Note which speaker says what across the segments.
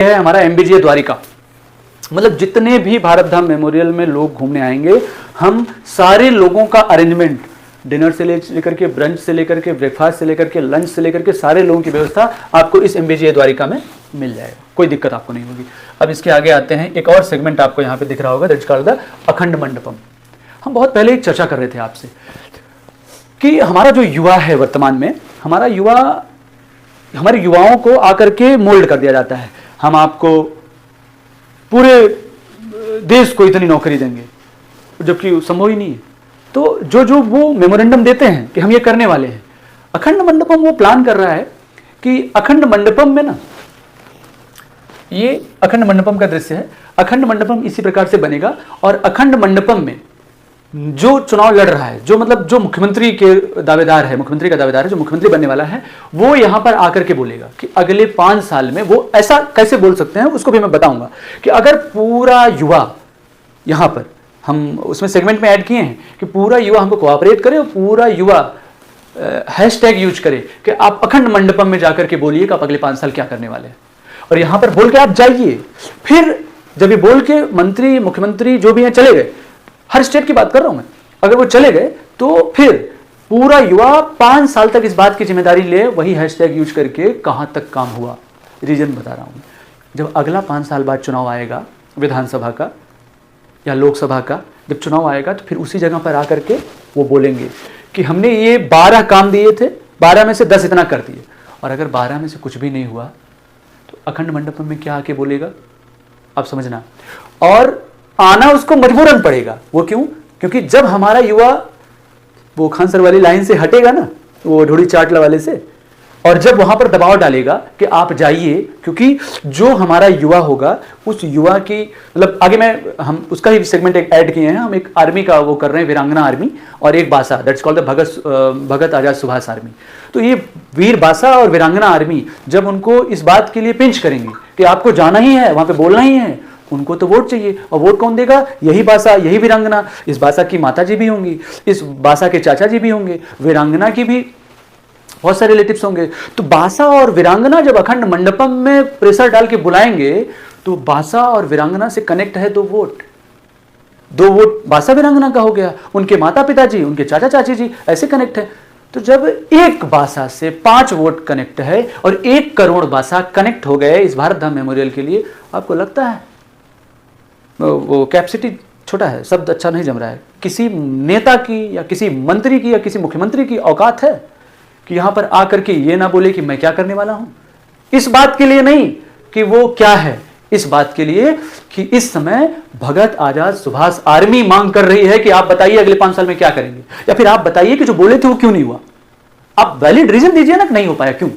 Speaker 1: है हमारा एमबीजे द्वारिका। मतलब जितने भी भारत धाम मेमोरियल में लोग घूमने आएंगे, हम सारे लोगों का अरेंजमेंट, डिनर से लेकर के, ब्रंच से लेकर के, ब्रेकफास्ट से लेकर के, लंच से लेकर के, सारे लोगों की व्यवस्था आपको इस एमबीजे द्वारिका में मिल जाएगा, कोई दिक्कत आपको नहीं होगी। अब इसके आगे आते हैं, एक और सेगमेंट आपको यहाँ पे दिख रहा होगा, दैट्स कॉल्ड द अखंड मंडपम। हम बहुत पहले एक चर्चा कर रहे थे आपसे कि हमारा जो युवा है वर्तमान में, हमारे युवाओं को आकर के मोल्ड कर दिया जाता है, हम आपको पूरे देश को इतनी नौकरी देंगे, जबकि संभव ही नहीं है। तो जो वो मेमोरेंडम देते हैं कि हम ये करने वाले हैं, अखंड मंडपम वो प्लान कर रहा है कि अखंड मंडपम में ना, ये अखंड मंडपम का दृश्य है। अखंड मंडपम इसी प्रकार से बनेगा और अखंड मंडपम में जो चुनाव लड़ रहा है, जो मतलब जो मुख्यमंत्री के दावेदार है, मुख्यमंत्री का दावेदार है, जो मुख्यमंत्री बनने वाला है, वो यहां पर आकर के बोलेगा कि अगले 5 साल में, वो ऐसा कैसे बोल सकते हैं उसको भी मैं बताऊंगा, कि अगर पूरा युवा यहां पर, हम उसमें सेगमेंट में ऐड किए हैं कि पूरा युवा हमको कोऑपरेट करे और पूरा युवा हैशटैग यूज करे कि आप अखंड मंडपम में जाकर के बोलिए कि आप अगले 5 साल क्या करने वाले हैं, और यहां पर बोल के आप जाइए। फिर जब ये बोल के मंत्री, मुख्यमंत्री जो भी हैं चले गए, हर स्टेट की बात कर रहा हूं मैं, अगर वो चले गए तो फिर पूरा युवा 5 साल तक इस बात की जिम्मेदारी ले, वही हैशटैग यूज करके कहां तक काम हुआ, रीजन बता रहा हूं। जब अगला 5 साल बाद चुनाव आएगा विधानसभा का या लोकसभा का, जब चुनाव आएगा तो फिर उसी जगह पर आकर के वो बोलेंगे कि हमने ये 12 काम दिए थे, 12 में से 10 इतना कर दिए, और अगर 12 में से कुछ भी नहीं हुआ तो अखंड मंडपम में क्या आके बोलेगा, आप समझना। और आना उसको मजबूरन पड़ेगा। वो क्यों? क्योंकि जब हमारा युवा वो खान सर वाली लाइन से हटेगा ना, वो ढोड़ी चाटला वाले से, और जब वहां पर दबाव डालेगा कि आप जाइए, क्योंकि जो हमारा युवा होगा उस युवा की, मतलब आगे हम उसका ही सेगमेंट एक ऐड किए हैं, हम एक आर्मी का वो कर रहे हैं, वीरांगना आर्मी, और एक बासा, that's called the Bhagat Azad Subhash army. तो ये वीर बासा और वीरांगना आर्मी जब उनको इस बात के लिए पिंच करेंगे कि आपको जाना ही है, वहां पे बोलना ही है, उनको तो वोट चाहिए, और वोट कौन देगा? यही बासा, यही वीरांगना। इस बासा की माता जी भी होंगी, इस बासा के चाचा जी भी होंगे, वीरांगना की भी बहुत सारे रिलेटिव्स होंगे। तो बासा और वीरांगना जब अखंड मंडपम में प्रेशर डाल के बुलाएंगे तो बासा और वीरांगना से कनेक्ट है 2 वोट, 2 वोट बासा वीरांगना का हो गया, उनके माता पिताजी, उनके चाचा चाची जी ऐसे कनेक्ट है। तो जब एक बासा से 5 वोट कनेक्ट है और 1 करोड़ बासा कनेक्ट हो गए इस भारत धाम मेमोरियल के लिए, आपको लगता है वो कैपेसिटी छोटा है, शब्द अच्छा नहीं जम रहा है, किसी नेता की या किसी मंत्री की या किसी मुख्यमंत्री की औकात है कि यहां पर आकर के ये ना बोले कि मैं क्या करने वाला हूं? इस बात के लिए नहीं कि वो क्या है, इस बात के लिए कि इस समय भगत आजाद सुभाष आर्मी मांग कर रही है कि आप बताइए अगले 5 साल में क्या करेंगे, या फिर आप बताइए कि जो बोले थे वो क्यों नहीं हुआ। आप वैलिड रीजन दीजिए ना कि नहीं हो पाया, क्यों?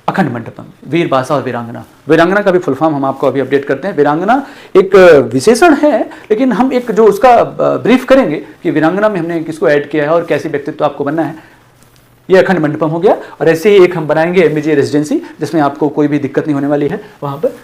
Speaker 1: अखंड मंडपम, वीर बासा और वीरांगना। वीरांगना का भी फुल फॉर्म हम आपको अभी अपडेट करते हैं। वीरांगना एक विशेषण है, लेकिन हम एक जो उसका ब्रीफ करेंगे कि वीरांगना में हमने किसको ऐड किया है और कैसी व्यक्तित्व आपको बनना है। ये अखंड मंडपम हो गया, और ऐसे ही एक हम बनाएंगे एमबीजे रेजिडेंसी, जिसमें आपको कोई भी दिक्कत नहीं होने वाली है वहां पर।